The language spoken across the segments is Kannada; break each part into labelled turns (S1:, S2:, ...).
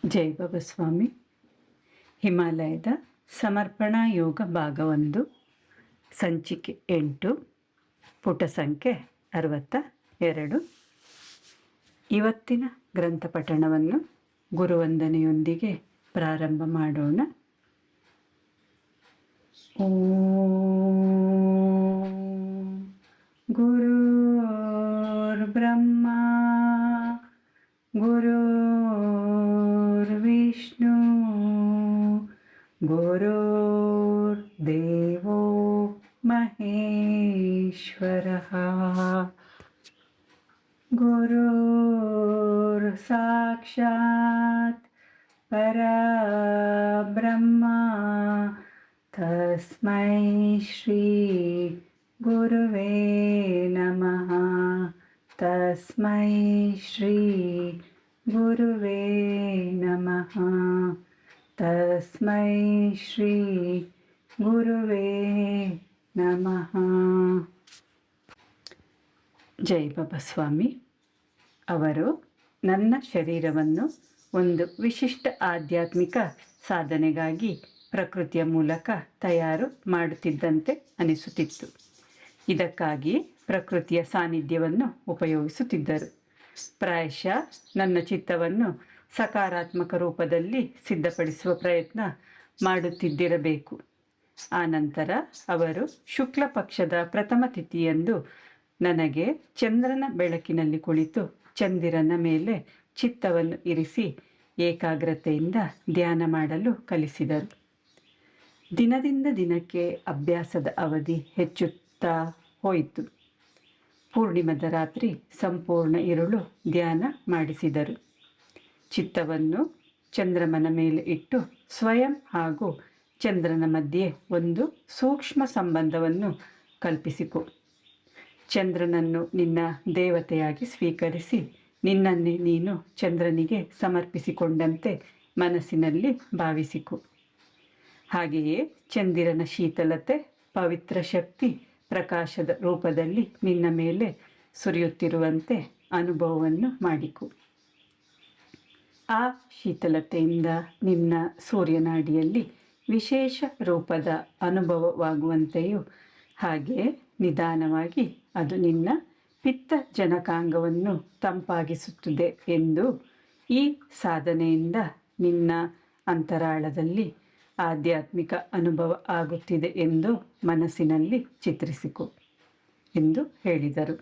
S1: ಜೈ ಬಾಬಾ ಸ್ವಾಮಿ. ಹಿಮಾಲಯದ ಸಮರ್ಪಣಾ ಯೋಗ ಭಾಗ 1, ಸಂಚಿಕೆ 8, ಪುಟ ಸಂಖ್ಯೆ 62. ಇವತ್ತಿನ ಗ್ರಂಥ ಪಠಣವನ್ನು ಗುರುವಂದನೆಯೊಂದಿಗೆ ಪ್ರಾರಂಭ ಮಾಡೋಣ. ಓಂ ಗುರುರ್ ಬ್ರಹ್ಮ ಗುರುರ್ವಿಷ್ಣು ಗುರುರ್ದೇವೋ ಮಹೇಶ್ವರಃ ಗುರುರ್ ಸಾಕ್ಷಾತ್ ಪರಬ್ರಹ್ಮ ತಸ್ಮೈ ಶ್ರೀ ಗುರುವೇ ನಮಃ. ತಸ್ಮೈ ಶ್ರೀ ಗುರುವೇ ನಮಃ. ತಸ್ಮೈ ಶ್ರೀ ಗುರುವೇ ನಮಃ. ಜೈ ಬಾಬಾ ಸ್ವಾಮಿ. ಅವರು ನನ್ನ ಶರೀರವನ್ನು ಒಂದು ವಿಶಿಷ್ಟ ಆಧ್ಯಾತ್ಮಿಕ ಸಾಧನೆಗಾಗಿ ಪ್ರಕೃತಿಯ ಮೂಲಕ ತಯಾರು ಮಾಡುತ್ತಿದ್ದಂತೆ ಅನಿಸುತ್ತಿತ್ತು. ಇದಕ್ಕಾಗಿ ಪ್ರಕೃತಿಯ ಸಾನ್ನಿಧ್ಯವನ್ನು ಉಪಯೋಗಿಸುತ್ತಿದ್ದರು. ಪ್ರಾಯಶಃ ನನ್ನ ಚಿತ್ತವನ್ನು ಸಕಾರಾತ್ಮಕ ರೂಪದಲ್ಲಿ ಸಿದ್ಧಪಡಿಸುವ ಪ್ರಯತ್ನ ಮಾಡುತ್ತಿದ್ದಿರಬೇಕು. ಆನಂತರ ಅವರು ಶುಕ್ಲ ಪಕ್ಷದ ಪ್ರಥಮ ತಿಥಿಯಂದು ನನಗೆ ಚಂದ್ರನ ಬೆಳಕಿನಲ್ಲಿ ಕುಳಿತು ಚಂದಿರನ ಮೇಲೆ ಚಿತ್ತವನ್ನು ಇರಿಸಿ ಏಕಾಗ್ರತೆಯಿಂದ ಧ್ಯಾನ ಮಾಡಲು ಕಲಿಸಿದರು. ದಿನದಿಂದ ದಿನಕ್ಕೆ ಅಭ್ಯಾಸದ ಅವಧಿ ಹೆಚ್ಚುತ್ತಾ ಹೋಯಿತು. ಪೂರ್ಣಿಮದ ರಾತ್ರಿ ಸಂಪೂರ್ಣ ಇರುಳು ಧ್ಯಾನ ಮಾಡಿಸಿದರು. ಚಿತ್ತವನ್ನು ಚಂದ್ರಮನ ಮೇಲೆ ಇಟ್ಟು ಸ್ವಯಂ ಹಾಗೂ ಚಂದ್ರನ ಮಧ್ಯೆ ಒಂದು ಸೂಕ್ಷ್ಮ ಸಂಬಂಧವನ್ನು ಕಲ್ಪಿಸಿಕೊ. ಚಂದ್ರನನ್ನು ನಿನ್ನ ದೇವತೆಯಾಗಿ ಸ್ವೀಕರಿಸಿ ನಿನ್ನನ್ನೇ ನೀನು ಚಂದ್ರನಿಗೆ ಸಮರ್ಪಿಸಿಕೊಂಡಂತೆ ಮನಸ್ಸಿನಲ್ಲಿ ಭಾವಿಸಿಕೊ. ಹಾಗೆಯೇ ಚಂದಿರನ ಶೀತಲತೆ, ಪವಿತ್ರ ಶಕ್ತಿ ಪ್ರಕಾಶದ ರೂಪದಲ್ಲಿ ನಿನ್ನ ಮೇಲೆ ಸುರಿಯುತ್ತಿರುವಂತೆ ಅನುಭವವನ್ನು ಮಾಡಿಕೊ. ಆ ಶೀತಲತೆಯಿಂದ ನಿನ್ನ ಸೂರ್ಯನಾಡಿಯಲ್ಲಿ ವಿಶೇಷ ರೂಪದ ಅನುಭವವಾಗುವಂತೆಯೂ ಹಾಗೆಯೇ ನಿಧಾನವಾಗಿ ಅದು ನಿನ್ನ ಪಿತ್ತ ಜನಕಾಂಗವನ್ನು ತಂಪಾಗಿಸುತ್ತದೆ ಎಂದು ಈ ಸಾಧನೆಯಿಂದ ನಿನ್ನ ಅಂತರಾಳದಲ್ಲಿ ಆಧ್ಯಾತ್ಮಿಕ ಅನುಭವ ಆಗುತ್ತಿದೆ ಎಂದು ಮನಸ್ಸಿನಲ್ಲಿ ಚಿತ್ರಿಸಿಕೊ ಎಂದು ಹೇಳಿದರು.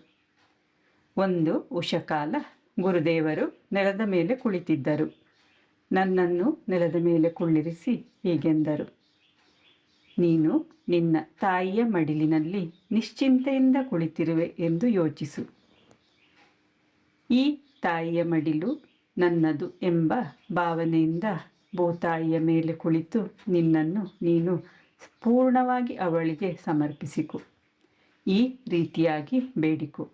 S1: ಒಂದು ಉಷಕಾಲ ಗುರುದೇವರು ನೆಲದ ಮೇಲೆ ಕುಳಿತಿದ್ದರು. ನನ್ನನ್ನು ನೆಲದ ಮೇಲೆ ಕುಳ್ಳಿರಿಸಿ ಹೀಗೆಂದರು: ನೀನು ನಿನ್ನ ತಾಯಿಯ ಮಡಿಲಿನಲ್ಲಿ ನಿಶ್ಚಿಂತೆಯಿಂದ ಕುಳಿತಿರುವೆ ಎಂದು ಯೋಚಿಸು. ಈ ತಾಯಿಯ ಮಡಿಲು ನನ್ನದು ಎಂಬ ಭಾವನೆಯಿಂದ ಭೂತಾಯಿಯ ಮೇಲೆ ಕುಳಿತು ನಿನ್ನನ್ನು ನೀನು ಪೂರ್ಣವಾಗಿ ಅವಳಿಗೆ ಸಮರ್ಪಿಸಿಕೊ. ಈ ರೀತಿಯಾಗಿ ಬೇಡಿಕೊ: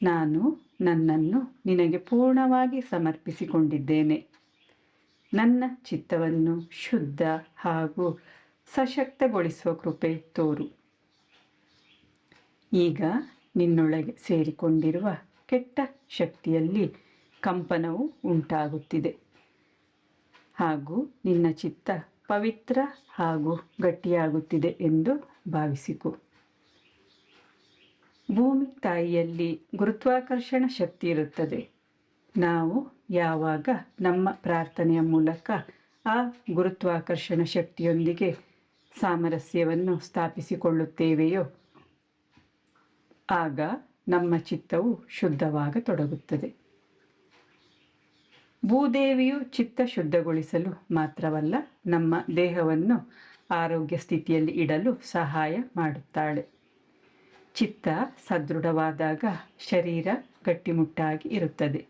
S1: ನಾನು ನನ್ನನ್ನು ನಿನಗೆ ಪೂರ್ಣವಾಗಿ ಸಮರ್ಪಿಸಿಕೊಂಡಿದ್ದೇನೆ. ನನ್ನ ಚಿತ್ತವನ್ನು ಶುದ್ಧ ಹಾಗೂ ಸಶಕ್ತಗೊಳಿಸುವ ಕೃಪೆ ತೋರು. ಈಗ ನಿನ್ನೊಳಗೆ ಸೇರಿಕೊಂಡಿರುವ ಕೆಟ್ಟ ಶಕ್ತಿಯಲ್ಲಿ ಕಂಪನವು ಉಂಟಾಗುತ್ತಿದೆ ಹಾಗೂ ನಿನ್ನ ಚಿತ್ತ ಪವಿತ್ರ ಹಾಗೂ ಗಟ್ಟಿಯಾಗುತ್ತಿದೆ ಎಂದು ಭಾವಿಸಿಕೊ. ಭೂಮಿ ತಾಯಿಯಲ್ಲಿ ಗುರುತ್ವಾಕರ್ಷಣ ಶಕ್ತಿ ಇರುತ್ತದೆ. ನಾವು ಯಾವಾಗ ನಮ್ಮ ಪ್ರಾರ್ಥನೆಯ ಮೂಲಕ ಆ ಗುರುತ್ವಾಕರ್ಷಣ ಶಕ್ತಿಯೊಂದಿಗೆ ಸಾಮರಸ್ಯವನ್ನು ಸ್ಥಾಪಿಸಿಕೊಳ್ಳುತ್ತೇವೆಯೋ ಆಗ ನಮ್ಮ ಚಿತ್ತವು ಶುದ್ಧವಾಗತೊಡಗುತ್ತದೆ. ಭೂದೇವಿಯು ಚಿತ್ತ ಶುದ್ಧಗೊಳಿಸಲು ಮಾತ್ರವಲ್ಲ, ನಮ್ಮ ದೇಹವನ್ನು ಆರೋಗ್ಯ ಸ್ಥಿತಿಯಲ್ಲಿ ಇಡಲು ಸಹಾಯ ಮಾಡುತ್ತಾಳೆ. ಚಿತ್ತ ಸದೃಢವಾದಾಗ ಶರೀರ ಗಟ್ಟಿಮುಟ್ಟಾಗಿ ಇರುತ್ತದೆ.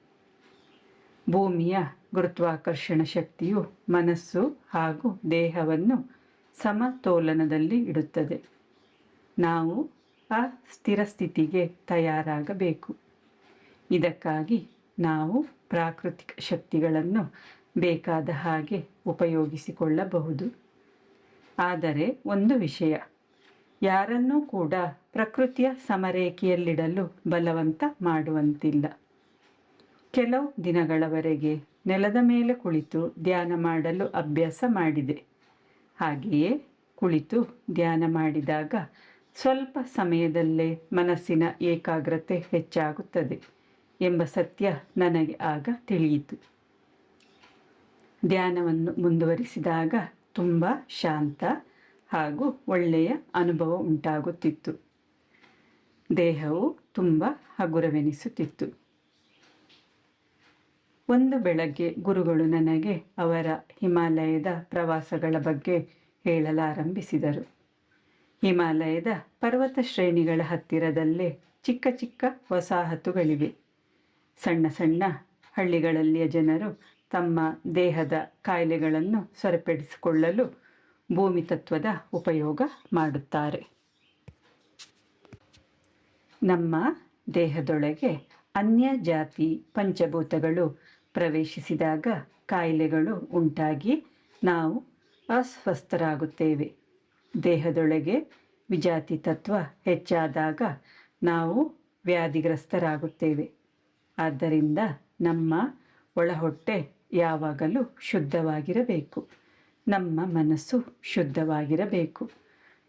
S1: ಭೂಮಿಯ ಗುರುತ್ವಾಕರ್ಷಣ ಶಕ್ತಿಯು ಮನಸ್ಸು ಹಾಗೂ ದೇಹವನ್ನು ಸಮತೋಲನದಲ್ಲಿ ಇಡುತ್ತದೆ. ನಾವು ಆ ಸ್ಥಿರ ಸ್ಥಿತಿಗೆ ತಯಾರಾಗಬೇಕು. ಇದಕ್ಕಾಗಿ ನಾವು ಪ್ರಾಕೃತಿಕ ಶಕ್ತಿಗಳನ್ನು ಬೇಕಾದ ಹಾಗೆ ಉಪಯೋಗಿಸಿಕೊಳ್ಳಬಹುದು. ಆದರೆ ಒಂದು ವಿಷಯ, ಯಾರನ್ನೂ ಕೂಡ ಪ್ರಕೃತಿಯ ಸಮರೇಖೆಯಲ್ಲಿಡಲು ಬಲವಂತ ಮಾಡುವಂತಿಲ್ಲ. ಕೆಲವು ದಿನಗಳವರೆಗೆ ನೆಲದ ಮೇಲೆ ಕುಳಿತು ಧ್ಯಾನ ಮಾಡಲು ಅಭ್ಯಾಸ ಮಾಡಿದೆ. ಹಾಗೆಯೇ ಕುಳಿತು ಧ್ಯಾನ ಮಾಡಿದಾಗ ಸ್ವಲ್ಪ ಸಮಯದಲ್ಲೇ ಮನಸ್ಸಿನ ಏಕಾಗ್ರತೆ ಹೆಚ್ಚಾಗುತ್ತದೆ ಎಂಬ ಸತ್ಯ ನನಗೆ ಆಗ ತಿಳಿಯಿತು. ಧ್ಯಾನವನ್ನು ಮುಂದುವರಿಸಿದಾಗ ತುಂಬ ಶಾಂತ ಹಾಗೂ ಒಳ್ಳೆಯ ಅನುಭವ ಉಂಟಾಗುತ್ತಿತ್ತು. ದೇಹವು ತುಂಬ ಹಗುರವೆನಿಸುತ್ತಿತ್ತು. ಒಂದು ಬೆಳಗ್ಗೆ ಗುರುಗಳು ನನಗೆ ಅವರ ಹಿಮಾಲಯದ ಪ್ರವಾಸಗಳ ಬಗ್ಗೆ ಹೇಳಲಾರಂಭಿಸಿದರು. ಹಿಮಾಲಯದ ಪರ್ವತ ಶ್ರೇಣಿಗಳ ಹತ್ತಿರದಲ್ಲೇ ಚಿಕ್ಕ ಚಿಕ್ಕ ವಸಾಹತುಗಳಿವೆ. ಸಣ್ಣ ಸಣ್ಣ ಹಳ್ಳಿಗಳಲ್ಲಿಯ ಜನರು ತಮ್ಮ ದೇಹದ ಕಾಯಿಲೆಗಳನ್ನು ಸರಿಪಡಿಸಿಕೊಳ್ಳಲು ಭೂಮಿ ತತ್ವದ ಉಪಯೋಗ ಮಾಡುತ್ತಾರೆ. ನಮ್ಮ ದೇಹದೊಳಗೆ ಅನ್ಯ ಜಾತಿ ಪಂಚಭೂತಗಳು ಪ್ರವೇಶಿಸಿದಾಗ ಕಾಯಿಲೆಗಳು ಉಂಟಾಗಿ ನಾವು ಅಸ್ವಸ್ಥರಾಗುತ್ತೇವೆ. ದೇಹದೊಳಗೆ ವಿಜಾತಿ ತತ್ವ ಹೆಚ್ಚಾದಾಗ ನಾವು ವ್ಯಾಧಿಗ್ರಸ್ತರಾಗುತ್ತೇವೆ. ಆದ್ದರಿಂದ ನಮ್ಮ ಒಳಹೊಟ್ಟೆ ಯಾವಾಗಲೂ ಶುದ್ಧವಾಗಿರಬೇಕು. ನಮ್ಮ ಮನಸ್ಸು ಶುದ್ಧವಾಗಿರಬೇಕು.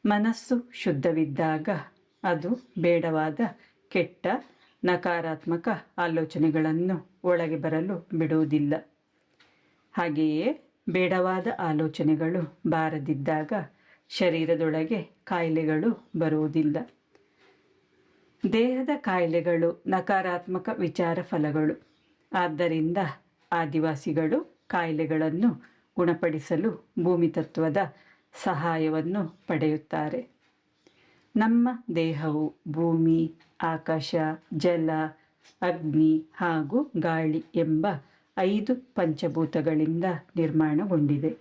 S1: ಮನಸ್ಸು ಶುದ್ಧವಿದ್ದಾಗ ಅದು ಬೇಡವಾದ ಕೆಟ್ಟ ನಕಾರಾತ್ಮಕ ಆಲೋಚನೆಗಳನ್ನು ಒಳಗೆ ಬರಲು ಬಿಡುವುದಿಲ್ಲ. ಹಾಗೆಯೇ ಬೇಡವಾದ ಆಲೋಚನೆಗಳು ಬಾರದಿದ್ದಾಗ ಶರೀರದೊಳಗೆ ಕಾಯಿಲೆಗಳು ಬರುವುದಿಲ್ಲ. ದೇಹದ ಕಾಯಿಲೆಗಳು ನಕಾರಾತ್ಮಕ ವಿಚಾರ ಫಲಗಳು. ಆದ್ದರಿಂದ ಆದಿವಾಸಿಗಳು ಕಾಯಿಲೆಗಳನ್ನು ಗುಣಪಡಿಸಲು ಭೂಮಿ ತತ್ವದ ಸಹಾಯವನ್ನು ಪಡೆಯುತ್ತಾರೆ. ನಮ್ಮ ದೇಹವು ಭೂಮಿ, ಆಕಾಶ, ಜಲ, ಅಗ್ನಿ ಹಾಗೂ ಗಾಳಿ ಎಂಬ 5 ಪಂಚಭೂತಗಳಿಂದ ನಿರ್ಮಾಣಗೊಂಡಿದೆ.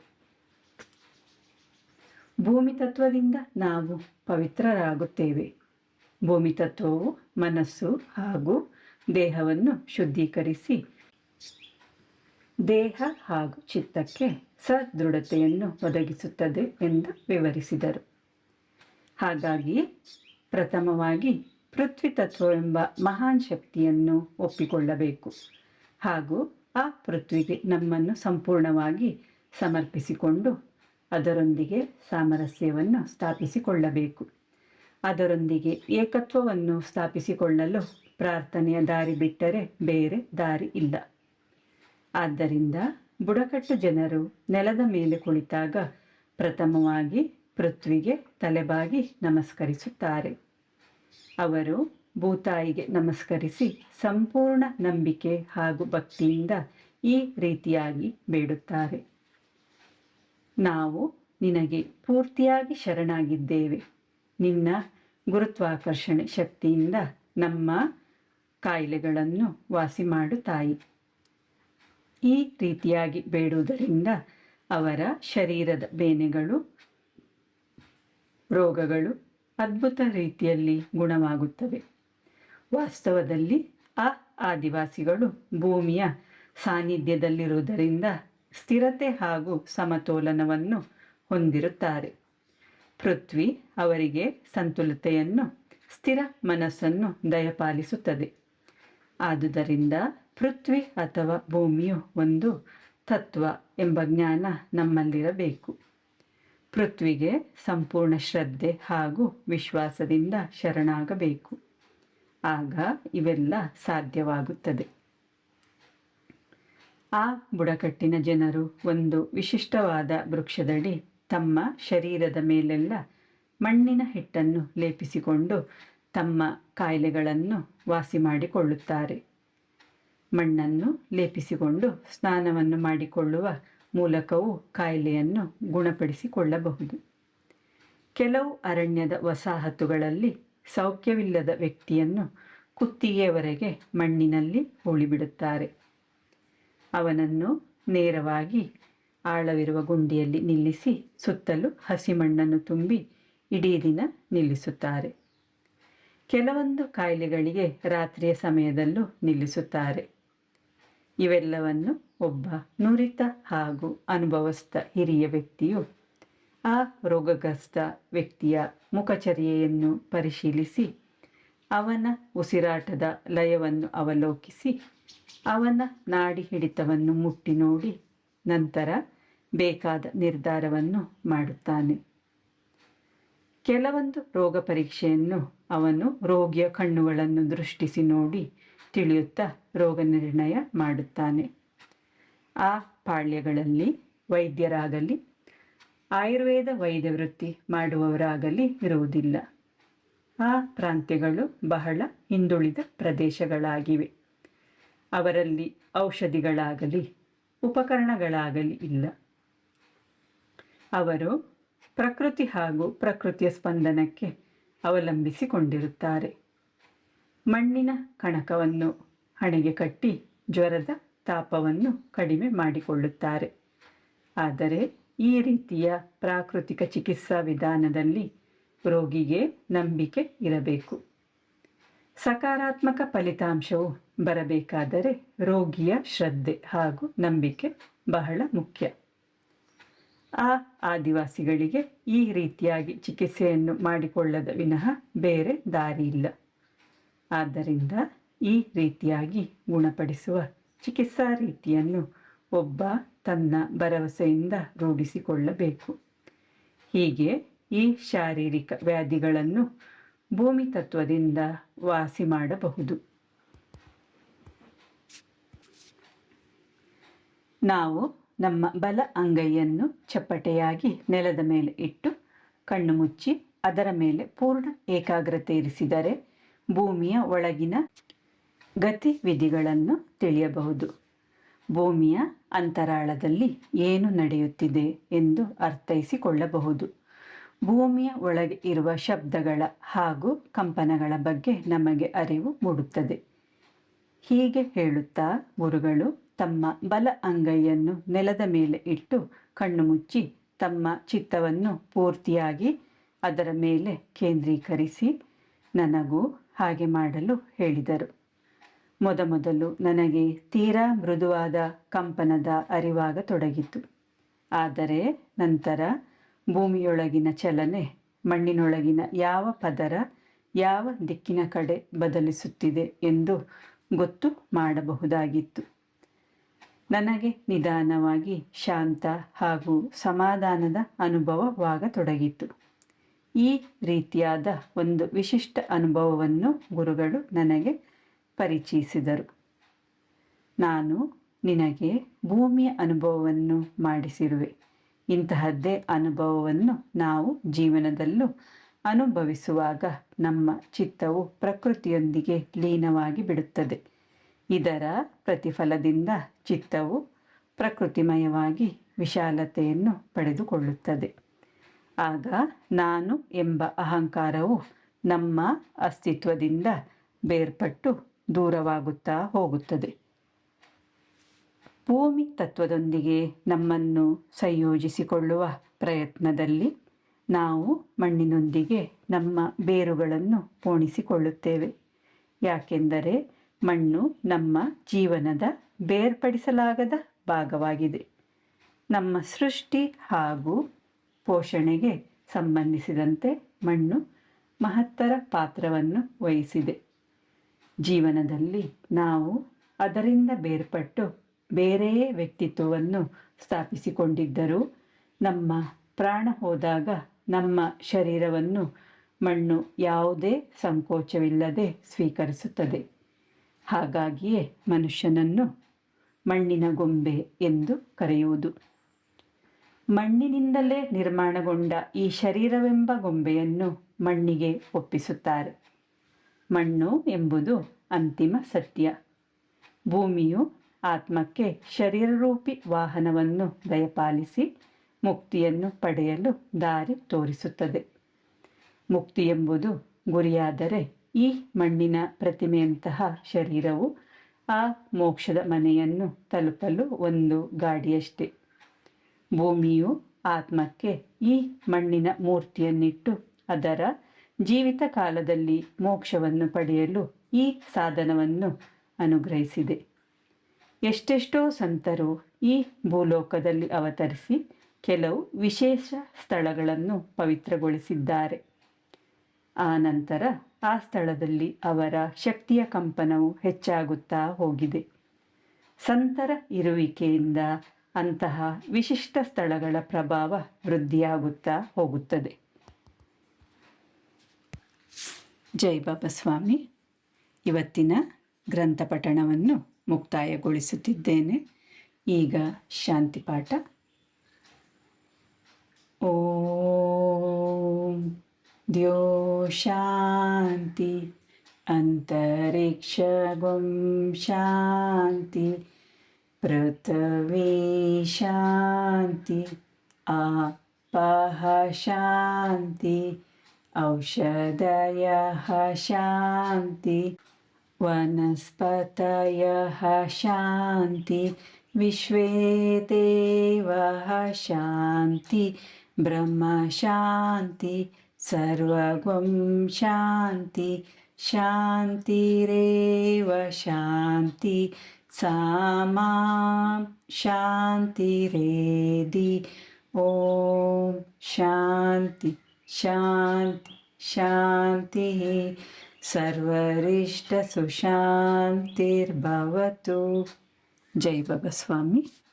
S1: ಭೂಮಿ ತತ್ವದಿಂದ ನಾವು ಪವಿತ್ರರಾಗುತ್ತೇವೆ. ಭೂಮಿ ತತ್ವವು ಮನಸ್ಸು ಹಾಗೂ ದೇಹವನ್ನು ಶುದ್ಧೀಕರಿಸಿ ದೇಹ ಹಾಗೂ ಚಿತ್ತಕ್ಕೆ ಸದೃಢತೆಯನ್ನು ಒದಗಿಸುತ್ತದೆ ಎಂದು ವಿವರಿಸಿದರು. ಹಾಗಾಗಿ ಪ್ರಥಮವಾಗಿ ಪೃಥ್ವಿ ತತ್ವವೆಂಬ ಮಹಾನ್ ಶಕ್ತಿಯನ್ನು ಒಪ್ಪಿಕೊಳ್ಳಬೇಕು ಹಾಗೂ ಆ ಪೃಥ್ವಿಗೆ ನಮ್ಮನ್ನು ಸಂಪೂರ್ಣವಾಗಿ ಸಮರ್ಪಿಸಿಕೊಂಡು ಅದರೊಂದಿಗೆ ಸಾಮರಸ್ಯವನ್ನು ಸ್ಥಾಪಿಸಿಕೊಳ್ಳಬೇಕು. ಅದರೊಂದಿಗೆ ಏಕತ್ವವನ್ನು ಸ್ಥಾಪಿಸಿಕೊಳ್ಳಲು ಪ್ರಾರ್ಥನೆಯ ದಾರಿ ಬಿಟ್ಟರೆ ಬೇರೆ ದಾರಿ ಇಲ್ಲ. ಆದ್ದರಿಂದ ಬುಡಕಟ್ಟು ಜನರು ನೆಲದ ಮೇಲೆ ಕುಳಿತಾಗ ಪ್ರಥಮವಾಗಿ ಪೃಥ್ವಿಗೆ ತಲೆಬಾಗಿ ನಮಸ್ಕರಿಸುತ್ತಾರೆ. ಅವರು ಭೂತಾಯಿಗೆ ನಮಸ್ಕರಿಸಿ ಸಂಪೂರ್ಣ ನಂಬಿಕೆ ಹಾಗೂ ಭಕ್ತಿಯಿಂದ ಈ ರೀತಿಯಾಗಿ ಬೇಡುತ್ತಾರೆ. ನಾವು ನಿನಗೆ ಪೂರ್ತಿಯಾಗಿ ಶರಣಾಗಿದ್ದೇವೆ. ನಿನ್ನ ಗುರುತ್ವಾಕರ್ಷಣೆ ಶಕ್ತಿಯಿಂದ ನಮ್ಮ ಕಾಯಿಲೆಗಳನ್ನು ವಾಸಿ ಮಾಡು ತಾಯಿ. ಈ ರೀತಿಯಾಗಿ ಬೇಡುವುದರಿಂದ ಅವರ ಶರೀರದ ಬೇನೆಗಳು, ರೋಗಗಳು ಅದ್ಭುತ ರೀತಿಯಲ್ಲಿ ಗುಣವಾಗುತ್ತವೆ. ವಾಸ್ತವದಲ್ಲಿ ಆ ಆದಿವಾಸಿಗಳು ಭೂಮಿಯ ಸಾನ್ನಿಧ್ಯದಲ್ಲಿರುವುದರಿಂದ ಸ್ಥಿರತೆ ಹಾಗೂ ಸಮತೋಲನವನ್ನು ಹೊಂದಿರುತ್ತಾರೆ. ಪೃಥ್ವಿ ಅವರಿಗೆ ಸಂತುಲಿತೆಯನ್ನು, ಸ್ಥಿರ ಮನಸ್ಸನ್ನು ದಯಪಾಲಿಸುತ್ತದೆ. ಆದುದರಿಂದ ಪೃಥ್ವಿ ಅಥವಾ ಭೂಮಿಯು ಒಂದು ತತ್ವ ಎಂಬ ಜ್ಞಾನ ನಮ್ಮಲ್ಲಿರಬೇಕು. ಪೃಥ್ವಿಗೆ ಸಂಪೂರ್ಣ ಶ್ರದ್ಧೆ ಹಾಗೂ ವಿಶ್ವಾಸದಿಂದ ಶರಣಾಗಬೇಕು. ಆಗ ಇವೆಲ್ಲ ಸಾಧ್ಯವಾಗುತ್ತದೆ. ಆ ಬುಡಕಟ್ಟಿನ ಜನರು ಒಂದು ವಿಶಿಷ್ಟವಾದ ವೃಕ್ಷದಡಿ ತಮ್ಮ ಶರೀರದ ಮೇಲೆಲ್ಲ ಮಣ್ಣಿನ ಹಿಟ್ಟನ್ನು ಲೇಪಿಸಿಕೊಂಡು ತಮ್ಮ ಕಾಯಿಲೆಗಳನ್ನು ವಾಸಿ ಮಾಡಿಕೊಳ್ಳುತ್ತಾರೆ. ಮಣ್ಣನ್ನು ಲೇಪಿಸಿಕೊಂಡು ಸ್ನಾನವನ್ನು ಮಾಡಿಕೊಳ್ಳುವ ಮೂಲಕವೂ ಕಾಯಿಲೆಯನ್ನು ಗುಣಪಡಿಸಿಕೊಳ್ಳಬಹುದು. ಕೆಲವು ಅರಣ್ಯದ ವಸಾಹತುಗಳಲ್ಲಿ ಸೌಖ್ಯವಿಲ್ಲದ ವ್ಯಕ್ತಿಯನ್ನು ಕುತ್ತಿಗೆಯವರೆಗೆ ಮಣ್ಣಿನಲ್ಲಿ ಹೂಳಿಬಿಡುತ್ತಾರೆ. ಅವನನ್ನು ನೇರವಾಗಿ ಆಳವಿರುವ ಗುಂಡಿಯಲ್ಲಿ ನಿಲ್ಲಿಸಿ ಸುತ್ತಲೂ ಹಸಿ ಮಣ್ಣನ್ನು ತುಂಬಿ ಇಡೀ ದಿನ ನಿಲ್ಲಿಸುತ್ತಾರೆ. ಕೆಲವೊಂದು ಕಾಯಿಲೆಗಳಿಗೆ ರಾತ್ರಿಯ ಸಮಯದಲ್ಲೂ ನಿಲ್ಲಿಸುತ್ತಾರೆ. ಇವೆಲ್ಲವನ್ನು ಒಬ್ಬ ನುರಿತ ಹಾಗೂ ಅನುಭವಸ್ಥ ಹಿರಿಯ ವ್ಯಕ್ತಿಯು ಆ ರೋಗಗ್ರಸ್ತ ವ್ಯಕ್ತಿಯ ಮುಖಚರ್ಯೆಯನ್ನು ಪರಿಶೀಲಿಸಿ ಅವನ ಉಸಿರಾಟದ ಲಯವನ್ನು ಅವಲೋಕಿಸಿ ಅವನ ನಾಡಿ ಹಿಡಿತವನ್ನು ಮುಟ್ಟಿ ನೋಡಿ ನಂತರ ಬೇಕಾದ ನಿರ್ಧಾರವನ್ನು ಮಾಡುತ್ತಾನೆ. ಕೆಲವೊಂದು ರೋಗ ಪರೀಕ್ಷೆಯನ್ನು ಅವನು ರೋಗಿಯ ಕಣ್ಣುಗಳನ್ನು ದೃಷ್ಟಿಸಿ ನೋಡಿ ತಿಳಿಯುತ್ತಾ ರೋಗ ನಿರ್ಣಯ ಮಾಡುತ್ತಾನೆ. ಆ ಪಾಳ್ಯಗಳಲ್ಲಿ ವೈದ್ಯರಾಗಲಿ ಆಯುರ್ವೇದ ವೈದ್ಯ ವೃತ್ತಿ ಮಾಡುವವರಾಗಲಿ ಇರುವುದಿಲ್ಲ. ಆ ಪ್ರಾಂತ್ಯಗಳು ಬಹಳ ಹಿಂದುಳಿದ ಪ್ರದೇಶಗಳಾಗಿವೆ. ಅವರಲ್ಲಿ ಔಷಧಿಗಳಾಗಲಿ ಉಪಕರಣಗಳಾಗಲಿ ಇಲ್ಲ. ಅವರು ಪ್ರಕೃತಿ ಹಾಗೂ ಪ್ರಕೃತಿಯ ಸ್ಪಂದನಕ್ಕೆ ಅವಲಂಬಿಸಿಕೊಂಡಿರುತ್ತಾರೆ. ಮಣ್ಣಿನ ಕಣಕವನ್ನು ಹಣೆಗೆ ಕಟ್ಟಿ ಜ್ವರದ ತಾಪವನ್ನು ಕಡಿಮೆ ಮಾಡಿಕೊಳ್ಳುತ್ತಾರೆ. ಆದರೆ ಈ ರೀತಿಯ ಪ್ರಾಕೃತಿಕ ಚಿಕಿತ್ಸಾ ವಿಧಾನದಲ್ಲಿ ರೋಗಿಗೆ ನಂಬಿಕೆ ಇರಬೇಕು. ಸಕಾರಾತ್ಮಕ ಫಲಿತಾಂಶವು ಬರಬೇಕಾದರೆ ರೋಗಿಯ ಶ್ರದ್ಧೆ ಹಾಗೂ ನಂಬಿಕೆ ಬಹಳ ಮುಖ್ಯ. ಆ ಆದಿವಾಸಿಗಳಿಗೆ ಈ ರೀತಿಯಾಗಿ ಚಿಕಿತ್ಸೆಯನ್ನು ಮಾಡಿಕೊಳ್ಳದ ವಿನಃ ಬೇರೆ ದಾರಿ ಇಲ್ಲ. ಆದ್ದರಿಂದ ಈ ರೀತಿಯಾಗಿ ಗುಣಪಡಿಸುವ ಚಿಕಿತ್ಸಾ ರೀತಿಯನ್ನು ಒಬ್ಬ ತನ್ನ ಭರವಸೆಯಿಂದ ರೂಢಿಸಿಕೊಳ್ಳಬೇಕು. ಹೀಗೆ ಈ ಶಾರೀರಿಕ ವ್ಯಾಧಿಗಳನ್ನು ಭೂಮಿ ತತ್ವದಿಂದ ವಾಸಿ ಮಾಡಬಹುದು. ನಾವು ನಮ್ಮ ಬಲ ಅಂಗೈಯನ್ನು ಚಪ್ಪಟೆಯಾಗಿ ನೆಲದ ಮೇಲೆ ಇಟ್ಟು ಕಣ್ಣು ಮುಚ್ಚಿ ಅದರ ಮೇಲೆ ಪೂರ್ಣ ಏಕಾಗ್ರತೆ ಇರಿಸಿದರೆ ಭೂಮಿಯ ಒಳಗಿನ ಗತಿವಿಧಿಗಳನ್ನು ತಿಳಿಯಬಹುದು. ಭೂಮಿಯ ಅಂತರಾಳದಲ್ಲಿ ಏನು ನಡೆಯುತ್ತಿದೆ ಎಂದು ಅರ್ಥೈಸಿಕೊಳ್ಳಬಹುದು. ಭೂಮಿಯ ಒಳಗೆ ಇರುವ ಶಬ್ದಗಳ ಹಾಗೂ ಕಂಪನಗಳ ಬಗ್ಗೆ ನಮಗೆ ಅರಿವು ಮೂಡುತ್ತದೆ. ಹೀಗೆ ಹೇಳುತ್ತಾ ಗುರುಗಳು ತಮ್ಮ ಬಲ ಅಂಗೈಯನ್ನು ನೆಲದ ಮೇಲೆ ಇಟ್ಟು ಕಣ್ಣು ಮುಚ್ಚಿ ತಮ್ಮ ಚಿತ್ತವನ್ನು ಪೂರ್ತಿಯಾಗಿ ಅದರ ಮೇಲೆ ಕೇಂದ್ರೀಕರಿಸಿ ನನಗೂ ಹಾಗೆ ಮಾಡಲು ಹೇಳಿದರು. ಮೊದಮೊದಲು ನನಗೆ ತೀರಾ ಮೃದುವಾದ ಕಂಪನದ ಅರಿವಾಗತೊಡಗಿತು. ಆದರೆ ನಂತರ ಭೂಮಿಯೊಳಗಿನ ಚಲನೆ ಮಣ್ಣಿನೊಳಗಿನ ಯಾವ ಪದರ ಯಾವ ದಿಕ್ಕಿನ ಕಡೆ ಬದಲಿಸುತ್ತಿದೆ ಎಂದು ಗೊತ್ತು ಮಾಡಬಹುದಾಗಿತ್ತು. ನನಗೆ ನಿಧಾನವಾಗಿ ಶಾಂತ ಹಾಗೂ ಸಮಾಧಾನದ ಅನುಭವವಾಗತೊಡಗಿತು. ಈ ರೀತಿಯಾದ ಒಂದು ವಿಶಿಷ್ಟ ಅನುಭವವನ್ನು ಗುರುಗಳು ನನಗೆ ಪರಿಚಯಿಸಿದರು. ನಾನು ನಿನಗೆ ಭೂಮಿಯ ಅನುಭವವನ್ನು ಮಾಡಿಸಿರುವೆ. ಇಂತಹದ್ದೇ ಅನುಭವವನ್ನು ನಾವು ಜೀವನದಲ್ಲೂ ಅನುಭವಿಸುವಾಗ ನಮ್ಮ ಚಿತ್ತವು ಪ್ರಕೃತಿಯೊಂದಿಗೆ ಲೀನವಾಗಿ ಬಿಡುತ್ತದೆ. ಇದರ ಪ್ರತಿಫಲದಿಂದ ಚಿತ್ತವು ಪ್ರಕೃತಿಮಯವಾಗಿ ವಿಶಾಲತೆಯನ್ನು ಪಡೆದುಕೊಳ್ಳುತ್ತದೆ. ಆಗ ನಾನು ಎಂಬ ಅಹಂಕಾರವು ನಮ್ಮ ಅಸ್ತಿತ್ವದಿಂದ ಬೇರ್ಪಟ್ಟು ದೂರವಾಗುತ್ತಾ ಹೋಗುತ್ತದೆ. ಭೂಮಿ ತತ್ವದೊಂದಿಗೆ ನಮ್ಮನ್ನು ಸಂಯೋಜಿಸಿಕೊಳ್ಳುವ ಪ್ರಯತ್ನದಲ್ಲಿ ನಾವು ಮಣ್ಣಿನೊಂದಿಗೆ ನಮ್ಮ ಬೇರುಗಳನ್ನು ಪೋಣಿಸಿಕೊಳ್ಳುತ್ತೇವೆ. ಯಾಕೆಂದರೆ ಮಣ್ಣು ನಮ್ಮ ಜೀವನದ ಬೇರ್ಪಡಿಸಲಾಗದ ಭಾಗವಾಗಿದೆ. ನಮ್ಮ ಸೃಷ್ಟಿ ಹಾಗೂ ಪೋಷಣೆಗೆ ಸಂಬಂಧಿಸಿದಂತೆ ಮಣ್ಣು ಮಹತ್ತರ ಪಾತ್ರವನ್ನು ವಹಿಸಿದೆ. ಜೀವನದಲ್ಲಿ ನಾವು ಅದರಿಂದ ಬೇರ್ಪಟ್ಟು ಬೇರೆಯೇ ವ್ಯಕ್ತಿತ್ವವನ್ನು ಸ್ಥಾಪಿಸಿಕೊಂಡಿದ್ದರೂ ನಮ್ಮ ಪ್ರಾಣ ಹೋದಾಗ ನಮ್ಮ ಶರೀರವನ್ನು ಮಣ್ಣು ಯಾವುದೇ ಸಂಕೋಚವಿಲ್ಲದೆ ಸ್ವೀಕರಿಸುತ್ತದೆ. ಹಾಗಾಗಿಯೇ ಮನುಷ್ಯನನ್ನು ಮಣ್ಣಿನ ಗೊಂಬೆ ಎಂದು ಕರೆಯುವುದು. ಮಣ್ಣಿನಿಂದಲೇ ನಿರ್ಮಾಣಗೊಂಡ ಈ ಶರೀರವೆಂಬ ಗೊಂಬೆಯನ್ನು ಮಣ್ಣಿಗೆ ಒಪ್ಪಿಸುತ್ತಾರೆ. ಮಣ್ಣು ಎಂಬುದು ಅಂತಿಮ ಸತ್ಯ. ಭೂಮಿಯು ಆತ್ಮಕ್ಕೆ ಶರೀರರೂಪಿ ವಾಹನವನ್ನು ದಯಪಾಲಿಸಿ ಮುಕ್ತಿಯನ್ನು ಪಡೆಯಲು ದಾರಿ ತೋರಿಸುತ್ತದೆ. ಮುಕ್ತಿ ಎಂಬುದು ಗುರಿಯಾದರೆ ಈ ಮಣ್ಣಿನ ಪ್ರತಿಮೆಯಂತಹ ಶರೀರವು ಆ ಮೋಕ್ಷದ ಮನೆಯನ್ನು ತಲುಪಲು ಒಂದು ಗಾಡಿಯಷ್ಟೇ. ಭೂಮಿಯು ಆತ್ಮಕ್ಕೆ ಈ ಮಣ್ಣಿನ ಮೂರ್ತಿಯನ್ನಿಟ್ಟು ಅದರ ಜೀವಿತ ಕಾಲದಲ್ಲಿ ಮೋಕ್ಷವನ್ನು ಪಡೆಯಲು ಈ ಸಾಧನವನ್ನು ಅನುಗ್ರಹಿಸಿದೆ. ಎಷ್ಟೆಷ್ಟೋ ಸಂತರು ಈ ಭೂಲೋಕದಲ್ಲಿ ಅವತರಿಸಿ ಕೆಲವು ವಿಶೇಷ ಸ್ಥಳಗಳನ್ನು ಪವಿತ್ರಗೊಳಿಸಿದ್ದಾರೆ. ಆ ನಂತರ ಆ ಸ್ಥಳದಲ್ಲಿ ಅವರ ಶಕ್ತಿಯ ಕಂಪನವು ಹೆಚ್ಚಾಗುತ್ತಾ ಹೋಗಿದೆ. ಸಂತರ ಇರುವಿಕೆಯಿಂದ ಅಂತಹ ವಿಶಿಷ್ಟ ಸ್ಥಳಗಳ ಪ್ರಭಾವ ವೃದ್ಧಿಯಾಗುತ್ತಾ ಹೋಗುತ್ತದೆ. ಜೈ ಬಾಬಾ ಸ್ವಾಮಿ. ಇವತ್ತಿನ ಗ್ರಂಥ ಪಠಣವನ್ನು ಮುಕ್ತಾಯಗೊಳಿಸುತ್ತಿದ್ದೇನೆ. ಈಗ ಶಾಂತಿ ಪಾಠ. ಓಂ ದ್ಯೋ ಶಾಂತಿ ಅಂತರಿಕ್ಷ ಗುಂ ಶಾಂತಿ ಪೃಥ್ವೀ ಶಾಂತಿ ಆಪಃ ಶಾಂತಿ ಔಷಧಯಃ ಶಾಂತಿ ವನಸ್ಪತಯಃ ಶಾಂತಿ ವಿಶ್ವೇ ದೇವಃ ಶಾಂತಿ ಬ್ರಹ್ಮ ಶಾಂತಿ ಸರ್ವಗುಂ ಶಾಂತಿ ಶಾಂತಿರೇವ ಶಾಂತಿ ಸಾಮಾ ಶಾಂತಿರೇಧಿ. ಓಂ ಶಾಂತಿ ಶಾಂತಿ ಶಾಂತಿ. ಸರ್ವರಿಷ್ಟ ಸುಶಾಂತಿರ್ಭವತು. ಜೈ ಬಾಬಾ ಸ್ವಾಮಿ.